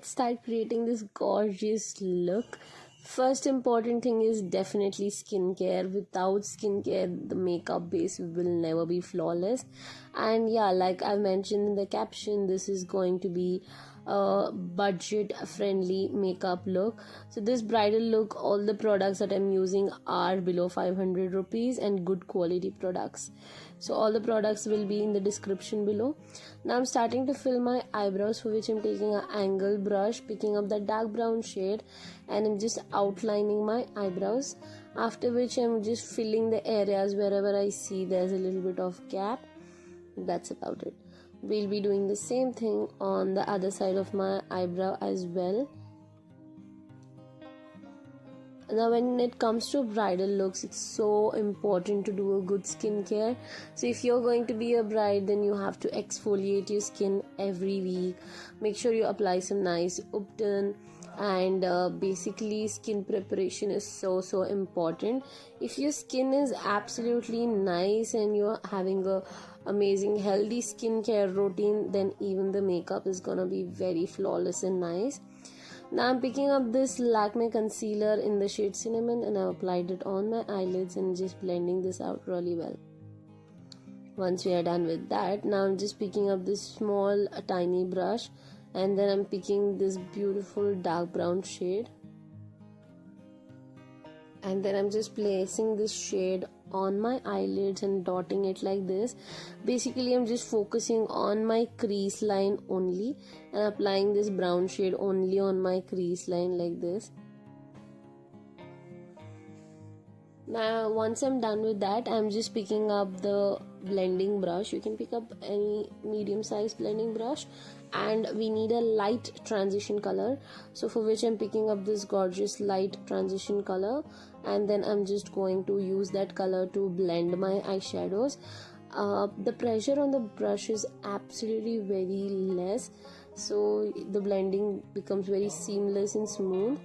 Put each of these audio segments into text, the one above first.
let's start creating this gorgeous look. First important thing is definitely skincare. Without skincare, the makeup base will never be flawless. And yeah, like I mentioned in the caption, this is going to be a budget friendly makeup look. So this bridal look, all the products that I'm using are below 500 rupees and good quality products. So all the products will be in the description below. Now I'm starting to fill my eyebrows, for which I'm taking an angle brush, picking up the dark brown shade, and I'm just outlining my eyebrows, after which I'm just filling the areas wherever I see there's a little bit of gap. That's about it. We'll be doing the same thing on the other side of my eyebrow as well. Now when it comes to bridal looks, it's so important to do a good skincare. So if you're going to be a bride, then you have to exfoliate your skin every week. Make sure you apply some nice upton, and basically skin preparation is so important. If your skin is absolutely nice and you're having a amazing healthy skincare routine, then even the makeup is gonna be very flawless and nice. Now I'm picking up this Lakme concealer in the shade Cinnamon, and I've applied it on my eyelids and just blending this out really well. Once we are done with that, now I'm just picking up this small tiny brush, and then I'm picking this beautiful dark brown shade, and then I'm just placing this shade on my eyelids and dotting it like this. Basically I'm just focusing on my crease line only and applying this brown shade only on my crease line like this. Now once I'm done with that, I'm just picking up the blending brush. You can pick up any medium sized blending brush, and we need a light transition color, so for which I'm picking up this gorgeous light transition color, and then I'm just going to use that color to blend my eyeshadows. The pressure on the brush is absolutely very less, so the blending becomes very seamless and smooth.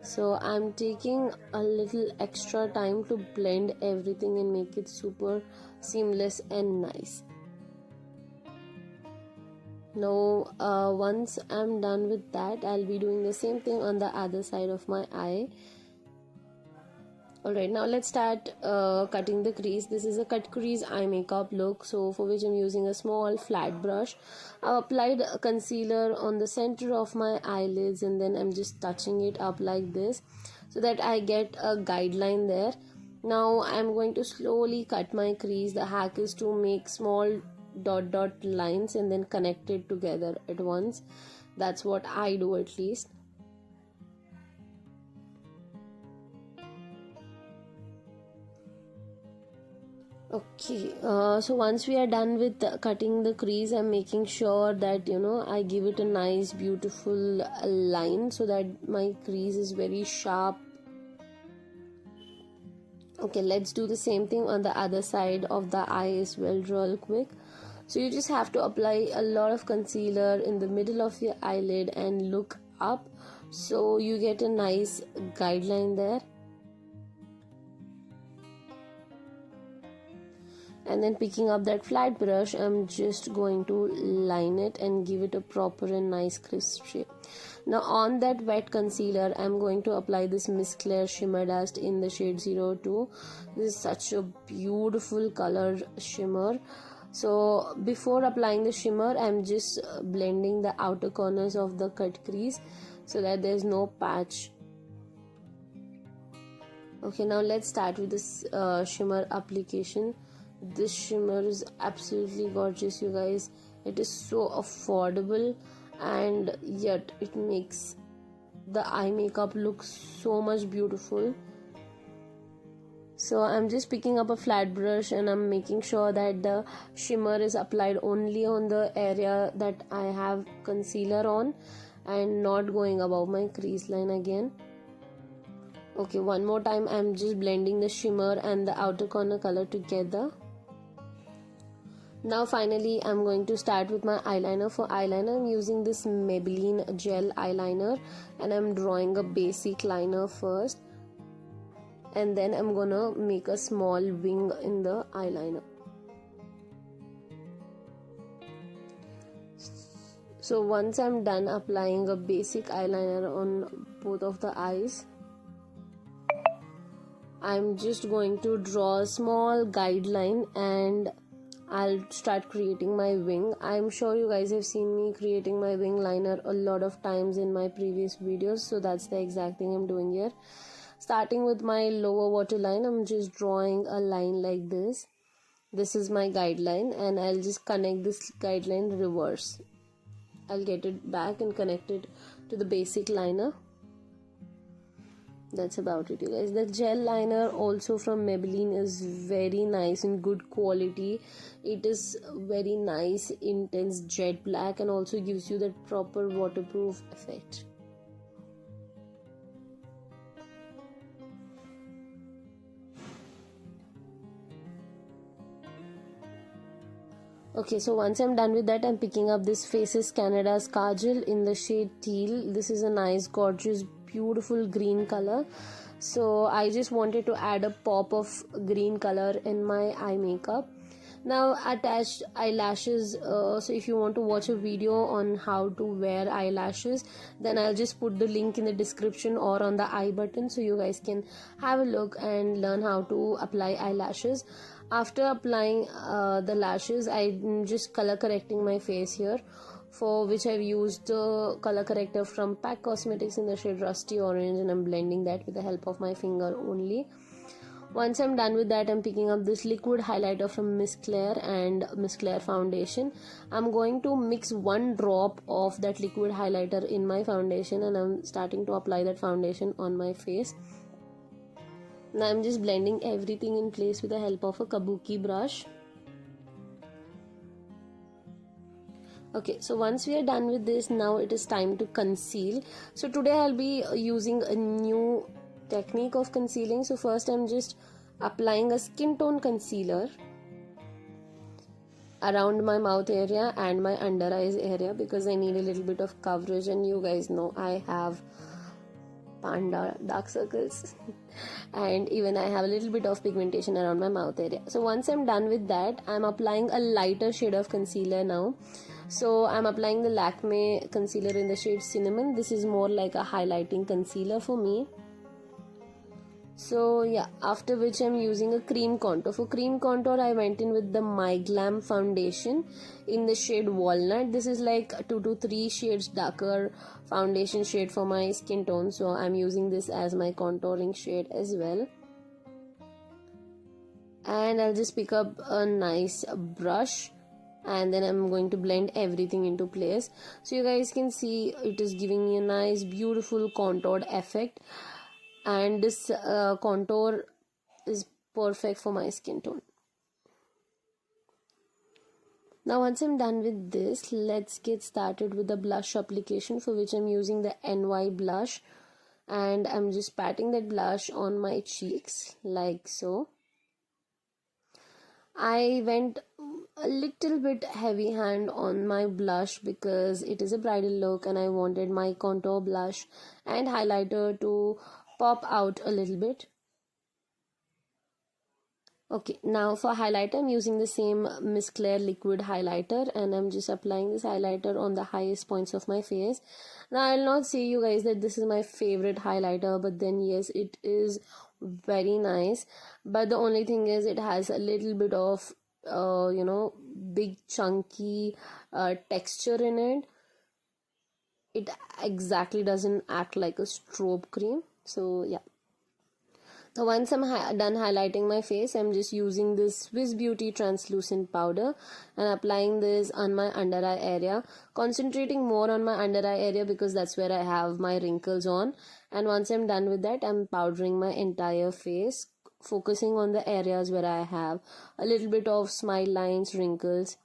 So I'm taking a little extra time to blend everything and make it super seamless and nice. Now once I'm done with that, I'll be doing the same thing on the other side of my eye. Alright, now let's start cutting the crease. This is a cut crease eye makeup look, so for which I'm using a small flat brush. I've applied a concealer on the center of my eyelids, and then I'm just touching it up like this so that I get a guideline there. Now I'm going to slowly cut my crease. The hack is to make small dot lines and then connect it together at once. That's what I do at least. Okay, so once we are done with cutting the crease, I'm making sure that I give it a nice beautiful line so that my crease is very sharp. Okay, let's do the same thing on the other side of the eye as well real quick. So you just have to apply a lot of concealer in the middle of your eyelid and look up, so you get a nice guideline there. And then picking up that flat brush, I'm just going to line it and give it a proper and nice crisp shape. Now on that wet concealer, I'm going to apply this Miss Claire Shimmer Dust in the shade 02. This is such a beautiful color shimmer. So before applying the shimmer, I'm just blending the outer corners of the cut crease so that there's no patch. Okay, now let's start with this shimmer application. This shimmer is absolutely gorgeous, you guys. It is so affordable, and yet it makes the eye makeup look so much beautiful. So I'm just picking up a flat brush and I'm making sure that the shimmer is applied only on the area that I have concealer on and not going above my crease line again. Okay, one more time I'm just blending the shimmer and the outer corner color together. Now finally I'm going to start with my eyeliner. For eyeliner I'm using this Maybelline gel eyeliner, and I'm drawing a basic liner first, and then I'm gonna make a small wing in the eyeliner. So once I'm done applying a basic eyeliner on both of the eyes, I'm just going to draw a small guideline and I'll start creating my wing. I'm sure you guys have seen me creating my wing liner a lot of times in my previous videos, so that's the exact thing I'm doing here. Starting with my lower waterline, I'm just drawing a line like this. This is my guideline and I'll just connect this guideline reverse. I'll get it back and connect it to the basic liner. That's about it, you guys. The gel liner also from Maybelline is very nice and good quality. It is very nice, intense jet black and also gives you that proper waterproof effect. Okay, so once I'm done with that, I'm picking up this Faces Canada's Kajal in the shade Teal. This is a nice, gorgeous, beautiful green color. So I just wanted to add a pop of green color in my eye makeup. Now attached eyelashes, so if you want to watch a video on how to wear eyelashes, then I'll just put the link in the description or on the I button, so you guys can have a look and learn how to apply eyelashes. After applying the lashes, I'm just color correcting my face here, for which I've used the color corrector from Pack Cosmetics in the shade Rusty Orange, and I'm blending that with the help of my finger only. Once I'm done with that, I'm picking up this liquid highlighter from Miss Claire and Miss Claire foundation. I'm going to mix one drop of that liquid highlighter in my foundation and I'm starting to apply that foundation on my face. Now I'm just blending everything in place with the help of a kabuki brush. Okay, so once we are done with this, now it is time to conceal. So today I'll be using a new technique of concealing. So first I'm just applying a skin tone concealer around my mouth area and my under eyes area because I need a little bit of coverage, and you guys know I have panda dark circles and even I have a little bit of pigmentation around my mouth area. So once I'm done with that, I'm applying a lighter shade of concealer now. So I'm applying the Lakme concealer in the shade Cinnamon. This is more like a highlighting concealer for me. So yeah, after which I'm using a cream contour. For cream contour, I went in with the My Glam foundation in the shade Walnut. This is like 2 to 3 shades darker foundation shade for my skin tone. So I'm using this as my contouring shade as well. And I'll just pick up a nice brush and then I'm going to blend everything into place. So you guys can see it is giving me a nice beautiful contoured effect. And this contour is perfect for my skin tone. Now once I'm done with this, let's get started with the blush application, for which I'm using the NY blush and I'm just patting that blush on my cheeks like so. I went a little bit heavy hand on my blush because it is a bridal look and I wanted my contour blush and highlighter to pop out a little bit. Okay, now for highlighter, I'm using the same Miss Claire liquid highlighter and I'm just applying this highlighter on the highest points of my face. Now, I'll not say you guys that this is my favorite highlighter, but then yes, it is very nice. But the only thing is it has a little bit of, big chunky texture in it. It exactly doesn't act like a strobe cream. So, yeah. So once I'm done highlighting my face, I'm just using this Swiss Beauty translucent powder and applying this on my under eye area, concentrating more on my under eye area because that's where I have my wrinkles on. And once I'm done with that, I'm powdering my entire face, focusing on the areas where I have a little bit of smile lines, wrinkles.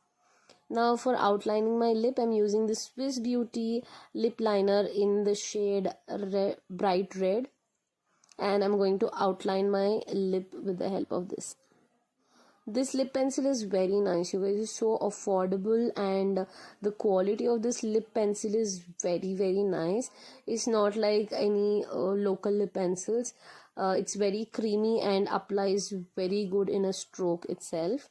Now for outlining my lip, I'm using the Swiss Beauty lip liner in the shade Bright Red. And I'm going to outline my lip with the help of this. This lip pencil is very nice, you guys. It's so affordable and the quality of this lip pencil is very, very nice. It's not like any local lip pencils. It's very creamy and applies very good in a stroke itself.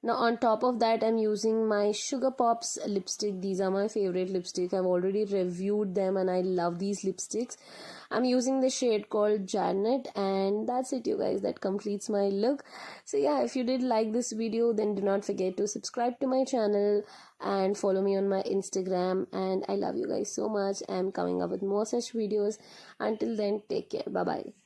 Now on top of that, I'm using my Sugar Pops lipstick. These are my favorite lipstick. I've already reviewed them and I love these lipsticks. I'm using the shade called Janet, and that's it, you guys. That completes my look. So yeah, if you did like this video, then do not forget to subscribe to my channel and follow me on my Instagram. And I love you guys so much. I'm coming up with more such videos. Until then, take care. Bye bye.